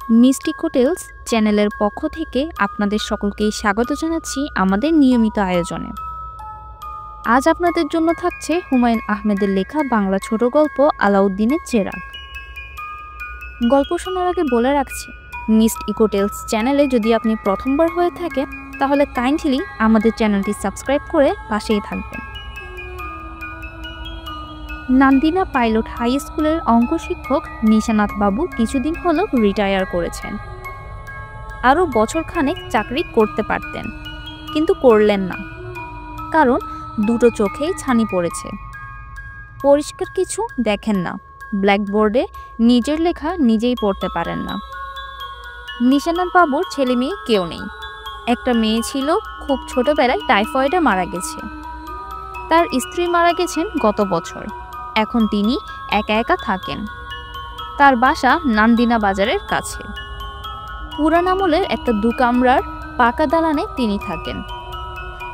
Mystic hotels চ্যানেলের পক্ষ থেকে আপনাদের সকলকেই স্বাগত জানাচ্ছি আমাদের নিয়মিত আয়োজনে। আজ আপনাদের জন্য থাকছে হুমায়ুন আহমেদের লেখা বাংলা ছোট গল্প আলাউদ্দিনের চেরাগ। গল্প শোনার আগে বলে রাখছি, মিস্টিক হোটেলস চ্যানেলে যদি আপনি প্রথমবার হয়ে থাকেন তাহলে কাইন্ডলি আমাদের চ্যানেলটি সাবস্ক্রাইব করে পাশেই থাকবেন। নান্দিনা পাইলট হাই স্কুলের অঙ্ক শিক্ষক নিশানাথ বাবু কিছুদিন হলো রিটায়ার করেছেন। আরও বছরখানেক চাকরি করতে পারতেন, কিন্তু করলেন না, কারণ দুটো চোখেই ছানি পড়েছে। পরিষ্কার কিছু দেখেন না, ব্ল্যাকবোর্ডে নিজের লেখা নিজেই পড়তে পারেন না। নিশানাথ বাবুর ছেলে মেয়ে কেউ নেই। একটা মেয়ে ছিল, খুব ছোটবেলায় টাইফয়েডে মারা গেছে। তার স্ত্রী মারা গেছেন গত বছর। এখন তিনি একা একা থাকেন। তার বাসা নান্দিনা বাজারের কাছে। পুরান আমলের একটা কামরার পাকা দালানে তিনি থাকেন।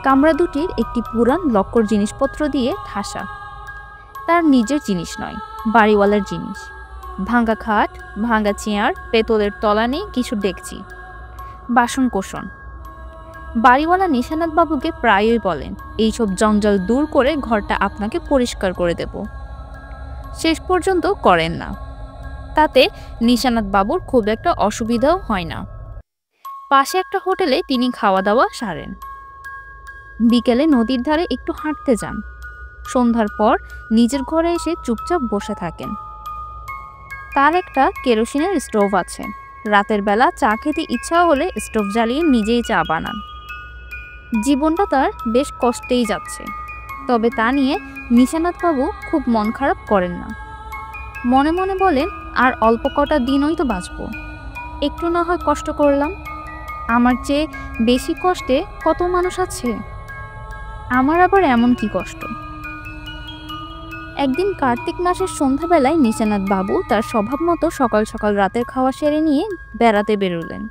কামরা দুটির একটি পুরান লক্কর জিনিসপত্র দিয়ে ঠাসা। তার নিজের জিনিস নয়, বাড়িওয়ালার জিনিস। ভাঙা খাট, ভাঙা চেয়ার, পেতলের তলানি, কিছু ডেকচি, বাসনকোসন। বাড়িওয়ালা নিশানাথ বাবুকে প্রায়ই বলেন, এইসব জঞ্জাল দূর করে ঘরটা আপনাকে পরিষ্কার করে দেব। শেষ পর্যন্ত করেন না। তাতে নিশানাথ বাবুর খুব একটা অসুবিধাও হয় না। পাশে একটা হোটেলে তিনি খাওয়া দাওয়া সারেন। বিকেলে নদীর ধারে একটু হাঁটতে যান। সন্ধ্যার পর নিজের ঘরে এসে চুপচাপ বসে থাকেন। তার একটা কেরোসিনের স্টোভ আছে। রাতের বেলা চা খেতে ইচ্ছা হলে স্টোভ জ্বালিয়ে নিজেই চা বানান। জীবনটা তার বেশ কষ্টেই যাচ্ছে, তবে তা নিয়ে নিশানাথ বাবু খুব মন খারাপ করেন না। মনে মনে বলেন, আর অল্প কটা দিনই তো বাঁচব, একটু না হয় কষ্ট করলাম। আমার চেয়ে বেশি কষ্টে কত মানুষ আছে, আমার আবার এমন কি কষ্ট। একদিন কার্তিক মাসের সন্ধ্যাবেলায় নিশানাথ বাবু তার স্বভাব মতো সকাল সকাল রাতের খাওয়া সেরে নিয়ে বেড়াতে বেরোলেন।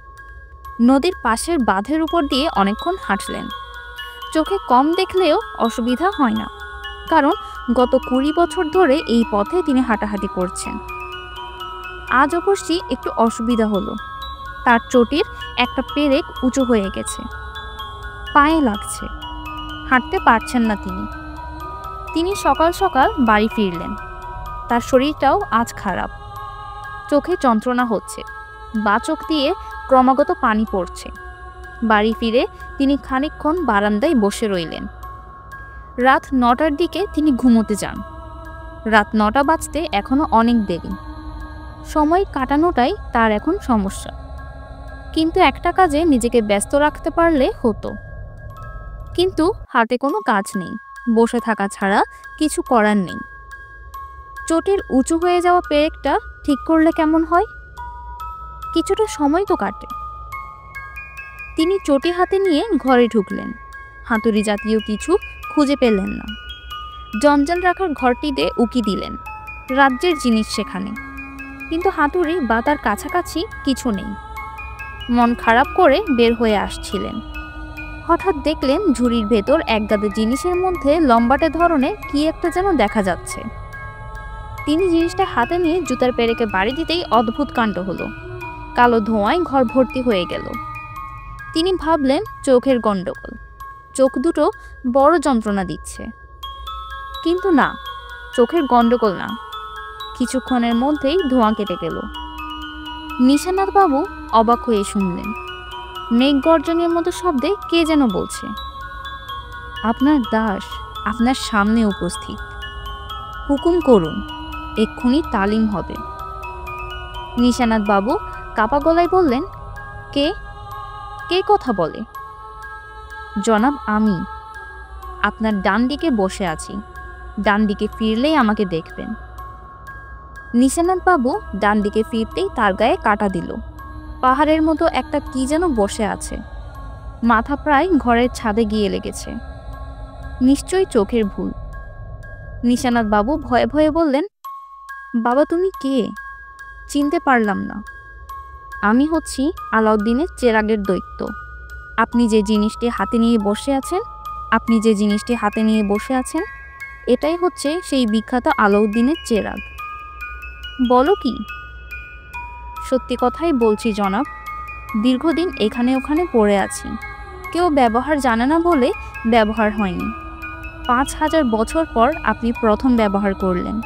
নদীর পাশের বাঁধের উপর দিয়ে অনেকক্ষণ হাঁটলেন। চোখে কম দেখলেও অসুবিধা হয় না, কারণ গত 20 বছর ধরে এই পথে তিনি হাঁটাহাঁটি করছেন। আজ অবশ্যই একটু অসুবিধা হলো। তার চটির একটা পেরেক উঁচু হয়ে গেছে, পায়ে লাগছে, হাঁটতে পারছেন না তিনি সকাল সকাল বাড়ি ফিরলেন। তার শরীরটাও আজ খারাপ। চোখে যন্ত্রণা হচ্ছে, বাঁ চোখ দিয়ে ক্রমাগত পানি পড়ছে। বাড়ি ফিরে তিনি খানিকক্ষণ বারান্দায় বসে রইলেন। রাত 9টার দিকে তিনি ঘুমোতে যান। রাত 9টা বাজতে এখনো অনেক দেরি। সময় কাটানোটাই তার এখন সমস্যা। কিন্তু একটা কাজে নিজেকে ব্যস্ত রাখতে পারলে হতো। কিন্তু হাতে কোনো কাজ নেই, বসে থাকা ছাড়া কিছু করার নেই। চোটের উঁচু হয়ে যাওয়া পেরেকটা ঠিক করলে কেমন হয়? কিছুটা সময় তো কাটে। তিনি চটি হাতে নিয়ে ঘরে ঢুকলেন। হাতুড়ি জাতীয় কিছু খুঁজে পেলেন না। জঞ্জাল রাখার ঘরটিতে উকি দিলেন। রাজ্যের জিনিস সেখানে, কিন্তু হাতুড়ি বা তার কাছাকাছি কিছু নেই। মন খারাপ করে বের হয়ে আসছিলেন। হঠাৎ দেখলেন ঝুড়ির ভেতর একগাদা জিনিসের মধ্যে লম্বাটে ধরনের কি একটা যেন দেখা যাচ্ছে। তিনি জিনিসটা হাতে নিয়ে জুতার পেরেকে বাড়ি দিতেই অদ্ভুত কাণ্ড হলো। কালো ধোঁয়ায় ঘর ভর্তি হয়ে গেল। তিনি ভাবলেন চোখের গন্ডগোল, চোখ দুটো বড় যন্ত্রণা দিচ্ছে। কিন্তু না, চোখের গন্ডগোল না। কিছুক্ষণের মধ্যেই ধোঁয়া কেটে গেল। নিশানাথ বাবু অবাক হয়ে শুনলেন, মেঘ গর্জনের মতো শব্দে কে যেন বলছে, আপনার দাস আপনার সামনে উপস্থিত, হুকুম করুন, এক্ষুনি তালিম হবে। নিশানাথ বাবু কাপা গলায় বললেন, কে কে কথা বলে? জনাব, আমি আপনার ডান দিকে বসে আছি। ডান দিকে ফিরলেই আমাকে দেখবেন। নিশানাথ বাবু ডান দিকে ফিরতেই তার গায়ে কাঁটা দিল। পাহাড়ের মতো একটা কি যেন বসে আছে। মাথা প্রায় ঘরের ছাদে গিয়ে লেগেছে। নিশ্চয়ই চোখের ভুল। নিশানাথ বাবু ভয়ে ভয়ে বললেন, বাবা তুমি কে? চিনতে পারলাম না। আমি হচ্ছি আলাউদ্দিনের চেরাগের দৈত্য। আপনি যে জিনিসটি হাতে নিয়ে বসে আছেন এটাই হচ্ছে সেই বিখ্যাত আলাউদ্দিনের চেরাগ। বলো কি? সত্যি কথাই বলছি জনাব, দীর্ঘদিন এখানে ওখানে পড়ে আছি। কেউ ব্যবহার জানে না বলে ব্যবহার হয়নি। ৫,০০০ বছর পর আপনি প্রথম ব্যবহার করলেন।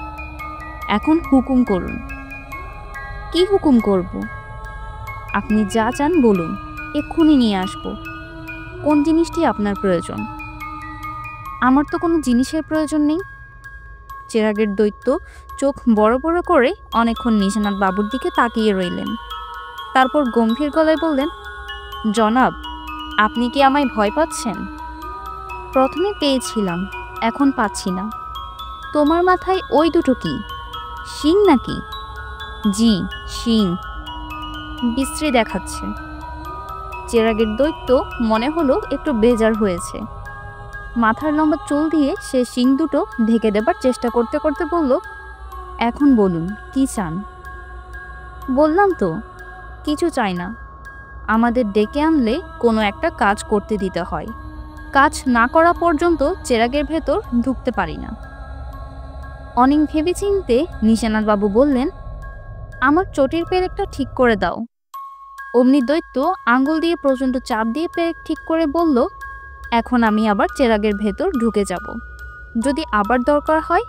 এখন হুকুম করুন। কি হুকুম করব? আপনি যা চান বলুন, এক্ষুনি নিয়ে আসব। কোন জিনিসটি আপনার প্রয়োজন? আমার তো কোনো জিনিসের প্রয়োজন নেই। চেরাগের দৈত্য চোখ বড় বড় করে অনেকক্ষণ নিশানাত বাবুর দিকে তাকিয়ে রইলেন। তারপর গম্ভীর গলায় বললেন, জনাব, আপনি কি আমায় ভয় পাচ্ছেন? প্রথমে পেয়েছিলাম, এখন পাচ্ছি না। তোমার মাথায় ওই দুটো কি, শিং নাকি? জি, শিং। বিশ্রী দেখাচ্ছে। চেরাগের দৈত্য মনে হলো একটু বেজার হয়েছে। মাথার লম্বা চুল দিয়ে সে শিং দুটো ঢেকে দেবার চেষ্টা করতে করতে বলল, এখন বলুন কি চান? বললাম তো, কিছু চাই না। আমাদের ডেকে আনলে কোনো একটা কাজ করতে দিতে হয়। কাজ না করা পর্যন্ত চেরাগের ভেতর ঢুকতে পারি না। অনেক ভেবেচিন্তে নিশানাথবাবু বললেন, আমার চটির পেরেকটা ঠিক করে দাও। অমনি দৈত্য আঙ্গুল দিয়ে প্রচণ্ড চাপ দিয়ে পেরেক ঠিক করে বলল, এখন আমি আবার চেরাগের ভেতর ঢুকে যাব। যদি আবার দরকার হয়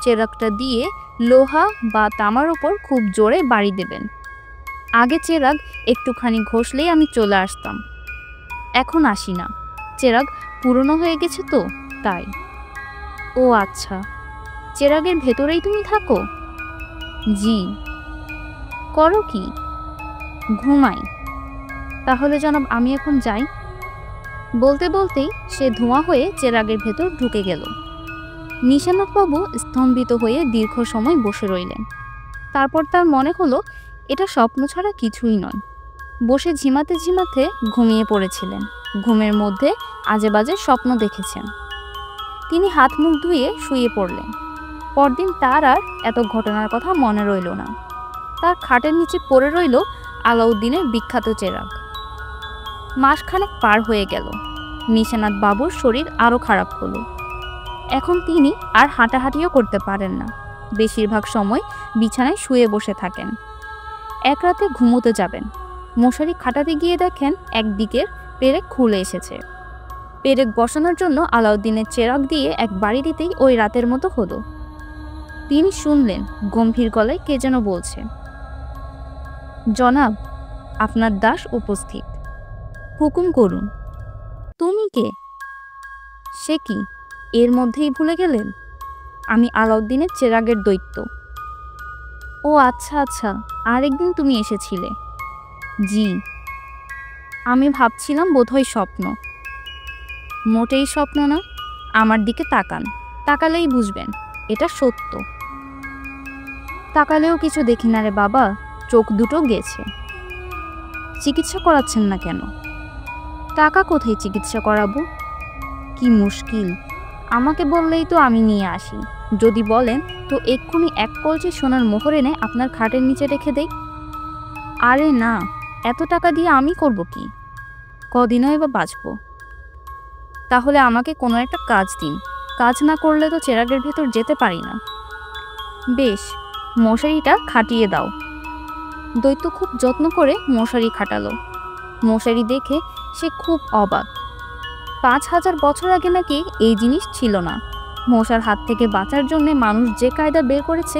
চেরাগটা দিয়ে লোহা বা তামার ওপর খুব জোরে বাড়ি দেবেন। আগে চেরাগ একটুখানি ঘষলেই আমি চলে আসতাম, এখন আসি না। চেরাগ পুরনো হয়ে গেছে তো তাই। ও আচ্ছা, চেরাগের ভেতরেই তুমি থাকো? জি। করো কি? ঘুমাই। তাহলে জনাব আমি এখন যাই। বলতে বলতেই সে ধোঁয়া হয়ে চেরাগের ভেতর ঢুকে গেল। নিশানাথবাবু স্তম্ভিত হয়ে দীর্ঘ সময় বসে রইলেন। তারপর তার মনে হলো এটা স্বপ্ন ছাড়া কিছুই নয়। বসে ঝিমাতে ঝিমাতে ঘুমিয়ে পড়েছিলেন। ঘুমের মধ্যে আজে বাজে স্বপ্ন দেখেছেন। তিনি হাত মুখ ধুয়ে শুয়ে পড়লেন। পরদিন তার আর এত ঘটনার কথা মনে রইল না। তার খাটের নিচে পড়ে রইল আলাউদ্দিনের বিখ্যাত চেরাগ। মাসখানেক পার হয়ে গেল। নিশানাথ বাবুর শরীর আরও খারাপ হলো। এখন তিনি আর হাঁটাহাঁটিও করতে পারেন না। বেশিরভাগ সময় বিছানায় শুয়ে বসে থাকেন। এক রাতে ঘুমোতে যাবেন, মশারি খাটাতে গিয়ে দেখেন একদিকের পেরেক খুলে এসেছে। পেরেক বসানোর জন্য আলাউদ্দিনের চেরাগ দিয়ে এক বাড়ি দিতেই ওই রাতের মতো হলো। তিনি শুনলেন গম্ভীর গলায় কে যেন বলছে, জনাব, আপনার দাস উপস্থিত। হুকুম করুন। তুমি কে? সে কি, এর মধ্যেই ভুলে গেলেন? আমি আলাউদ্দিনের চেরাগের দৈত্য। ও আচ্ছা আচ্ছা, আরেকদিন তুমি এসেছিলে। জি। আমি ভাবছিলাম বোধহয় স্বপ্ন। মোটেই স্বপ্ন না। আমার দিকে তাকান, তাকালেই বুঝবেন এটা সত্য। তাকালেও কিছু দেখি না রে বাবা, চোখ দুটো গেছে। চিকিৎসা করাচ্ছেন না কেন? টাকা কোথায় চিকিৎসা করাবো? কি মুশকিল, আমাকে বললেই তো আমি নিয়ে আসি। যদি বলেন তো এক্ষুনি এক কলসি সোনার মোহর এনে আপনার খাটের নিচে রেখে দেই। আরে না, এত টাকা দিয়ে আমি করব কি? কদিনই বা বাঁচব। তাহলে আমাকে কোনো একটা কাজ দিন। কাজ না করলে তো চেরাগের ভেতর যেতে পারি না। বেশ, মশারিটা খাটিয়ে দাও। দৈত্য খুব যত্ন করে মশারি খাটালো। মশারি দেখে সে খুব অবাক। ৫,০০০ বছর আগে নাকি এই জিনিস ছিল না। মশার হাত থেকে বাঁচার জন্য মানুষ যে কায়দা বের করেছে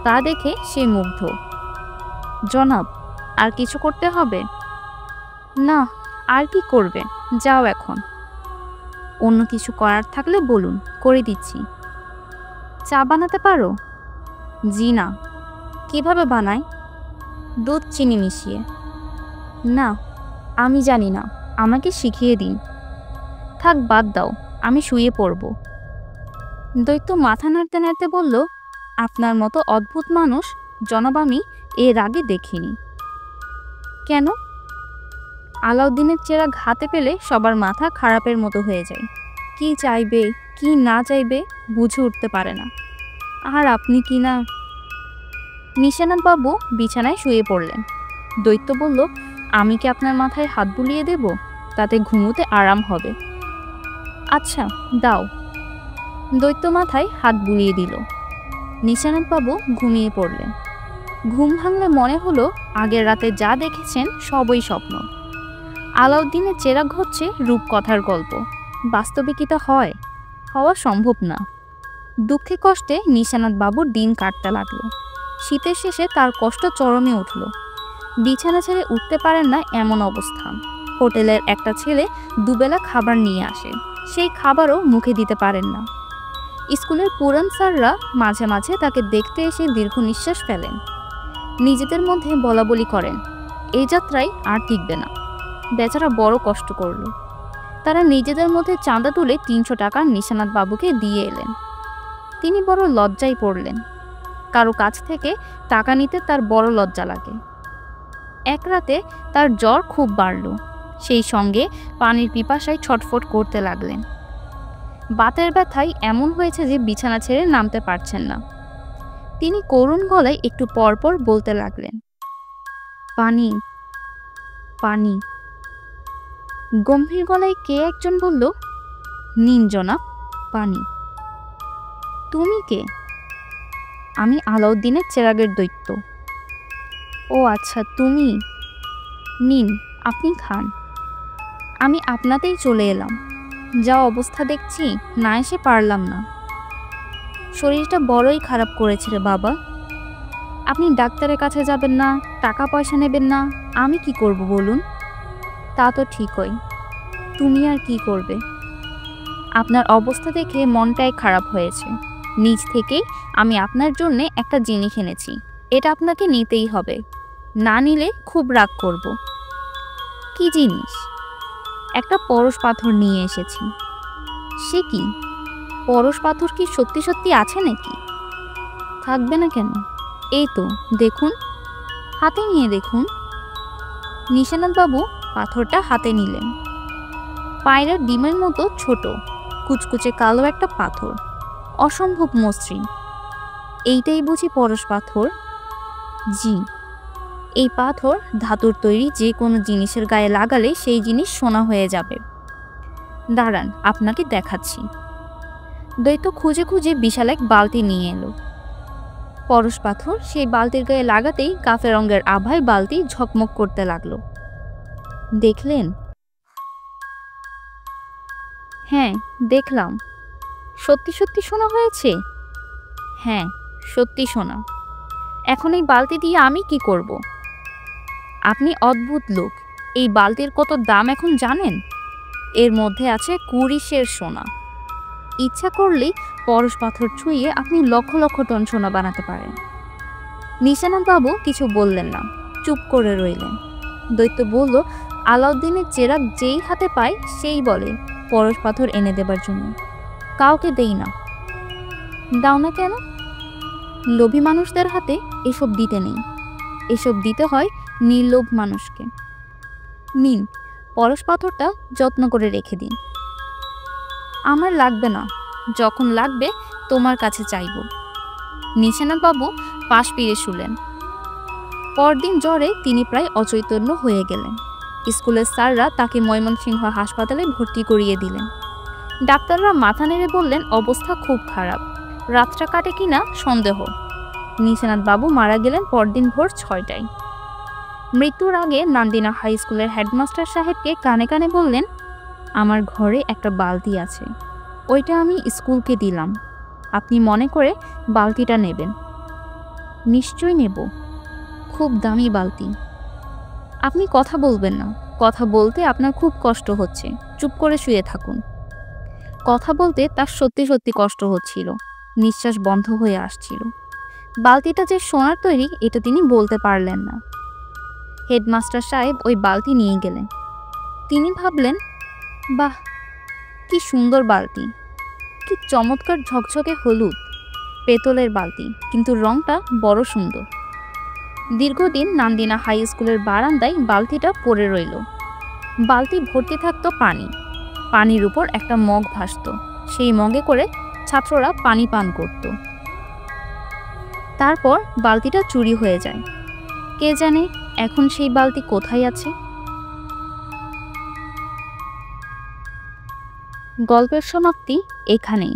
তা দেখে সে মুগ্ধ। জনাব, আর কিছু করতে হবে? না, আর কি করবে, যাও এখন। অন্য কিছু করার থাকলে বলুন, করে দিচ্ছি। চা বানাতে পারো? জি না। কিভাবে বানায়? দুধ চিনি মিশিয়ে। না, আমি জানি না, আমাকে শিখিয়ে দিন। থাক, বাদ দাও, আমি শুয়ে পড়ব। দৈত্য মাথা নাড়তে নাড়তে বলল, আপনার মতো অদ্ভুত মানুষ জনাব আমি এর আগে দেখিনি। কেন? আলাউদ্দিনের চেরাগ হাতে পেলে সবার মাথা খারাপের মতো হয়ে যায়। কি চাইবে কি না চাইবে বুঝে উঠতে পারে না। আর আপনি কি না। নিশানাথবাবু বিছানায় শুয়ে পড়লেন। দৈত্য বলল, আমি কি আপনার মাথায় হাত বুলিয়ে দেব? তাতে ঘুমোতে আরাম হবে। আচ্ছা, দাও। দৈত্য মাথায় হাত বুলিয়ে দিল। নিশানাথবাবু ঘুমিয়ে পড়লেন। ঘুম ভাঙলে মনে হলো আগের রাতে যা দেখেছেন সবই স্বপ্ন। আলাউদ্দিনের চেরাগ হচ্ছে রূপকথার গল্প, বাস্তবে কি তা হয়? হওয়া সম্ভব না। দুঃখে কষ্টে নিশানাত বাবুর দিন কাটতে লাগলো। শীতের শেষে তার কষ্ট চরমে উঠল। বিছানা ছেড়ে উঠতে পারেন না এমন অবস্থা। হোটেলের একটা ছেলে দুবেলা খাবার নিয়ে আসে, সেই খাবারও মুখে দিতে পারেন না। স্কুলের পুরান স্যাররা মাঝে মাঝে তাকে দেখতে এসে দীর্ঘ নিঃশ্বাস ফেলেন। নিজেদের মধ্যে বলাবলি করেন, এই যাত্রায় আর টিকবে না। বেচারা বড় কষ্ট করল। তারা নিজেদের মধ্যে চাঁদা তুলে ৩০০ টাকা নিশানাত বাবুকে দিয়ে এলেন। তিনি বড় লজ্জায় পড়লেন। কারো কাছ থেকে টাকা নিতে তার বড় লজ্জা লাগে। এক রাতে তার জ্বর খুব বাড়ল, সেই সঙ্গে পানির পিপাসায় ছটফট করতে লাগলেন। বাতের ব্যথায় এমন হয়েছে যে বিছানা ছেড়ে নামতে পারছেন না। তিনি করুণ গলায় একটু পরপর বলতে লাগলেন, পানি, পানি। গম্ভীর গলায় কে একজন বলল, নিন জনাব, পানি। তুমি কে? আমি আলাউদ্দিনের চেরাগের দৈত্য। ও আচ্ছা, তুমি। নিন, আপনি খান। আমি আপনাতেই চলে এলাম। যা অবস্থা দেখছি, না এসে পারলাম না। শরীরটা বড়ই খারাপ করেছে রে বাবা। আপনি ডাক্তারের কাছে যাবেন না, টাকা পয়সা নেবেন না, আমি কি করব বলুন? তা তো ঠিকই, তুমি আর কি করবে? আপনার অবস্থা দেখে মনটাই খারাপ হয়েছে। নিজ থেকেই আমি আপনার জন্যে একটা জিনিস এনেছি, এটা আপনাকে নিতেই হবে। না নিলে খুব রাগ করব। কি জিনিস? একটা পরশ পাথর নিয়ে এসেছি। সে কি? পরশ পাথর কি সত্যি সত্যি আছে নাকি? থাকবে না কেন? এই তো দেখুন, হাতে নিয়ে দেখুন। নিশানাত বাবু পাথরটা হাতে নিলেন। পায়রার ডিমের মতো ছোট, কুচকুচে কালো একটা পাথর, অসম্ভব মসৃণ। এইটাই বুঝি পরশ পাথর? জি, এই পাথর ধাতুর তৈরি, যে কোনো জিনিসের গায়ে লাগালে সেই জিনিস সোনা হয়ে যাবে। দাঁড়ান, আপনাকে দেখাচ্ছি। দৈত্য খুঁজে খুঁজে বিশাল এক বালতি নিয়ে এলো। পরশ পাথর সেই বালতির গায়ে লাগাতেই কাফে রঙের আভায় বালতি ঝকমক করতে লাগলো। দেখলেন? হ্যাঁ, দেখলাম। সত্যি সত্যি সোনা হয়েছে? হ্যাঁ, সত্যি সোনা। এখন এই বালতি দিয়ে আমি কি করব? আপনি অদ্ভুত লোক। এই বালতির কত দাম এখন জানেন? এর মধ্যে আছে 20 সের সোনা। ইচ্ছা করলেই পরশ পাথর ছুঁয়ে আপনি লক্ষ লক্ষ টন সোনা বানাতে পারেন। নিশানাত বাবু কিছু বললেন না, চুপ করে রইলেন। দৈত্য বলল, আলাউদ্দিনের চেরাগ যেই হাতে পায় সেই বলে পরশ পাথর এনে দেবার জন্য। কাউকে দেই না। দাও না কেন? লোভী মানুষদের হাতে এসব দিতে নেই। এসব দিতে হয় নির্লোভ মানুষকে। নিন, পরশ পাথরটা যত্ন করে রেখে দিন। আমার লাগবে না, যখন লাগবে তোমার কাছে চাইব। নিশানাত বাবু পাশ ফিরে শুলেন। পরদিন জ্বরে তিনি প্রায় অচৈতন্য হয়ে গেলেন। স্কুলের স্যাররা তাকে ময়মনসিংহ হাসপাতালে ভর্তি করিয়ে দিলেন। ডাক্তাররা মাথা নেড়ে বললেন, অবস্থা খুব খারাপ, রাতটা কাটে কিনা সন্দেহ। নিশানাত বাবু মারা গেলেন পরদিন ভোর 6টায়। মৃত্যুর আগে নান্দিনা হাই স্কুলের হেডমাস্টার সাহেবকে কানে কানে বললেন, আমার ঘরে একটা বালতি আছে, ওইটা আমি স্কুলকে দিলাম। আপনি মনে করে বালতিটা নেবেন। নিশ্চয়ই নেব, খুব দামি বালতি। আপনি কথা বলবেন না, কথা বলতে আপনার খুব কষ্ট হচ্ছে, চুপ করে শুয়ে থাকুন। কথা বলতে তার সত্যি সত্যি কষ্ট হচ্ছিল, নিঃশ্বাস বন্ধ হয়ে আসছিল। বালতিটা যে সোনার তৈরি এটা তিনি বলতে পারলেন না। হেডমাস্টার সাহেব ওই বালতি নিয়ে গেলেন। তিনি ভাবলেন, বাহ, কি সুন্দর বালতি, কি চমৎকার ঝকঝকে হলুদ পেতলের বালতি, কিন্তু রংটা বড় সুন্দর। দীর্ঘদিন নান্দিনা হাই স্কুলের বারান্দায় বালতিটা পড়ে রইল। বালতি ভর্তি থাকতো পানি, পানির উপর একটা মগ ভাসত, সেই মগে করে ছাত্ররা পানি পান করত। তারপর বালতিটা চুরি হয়ে যায়। কে জানে এখন সেই বালতি কোথায় আছে। গল্পের সমাপ্তি এখানেই।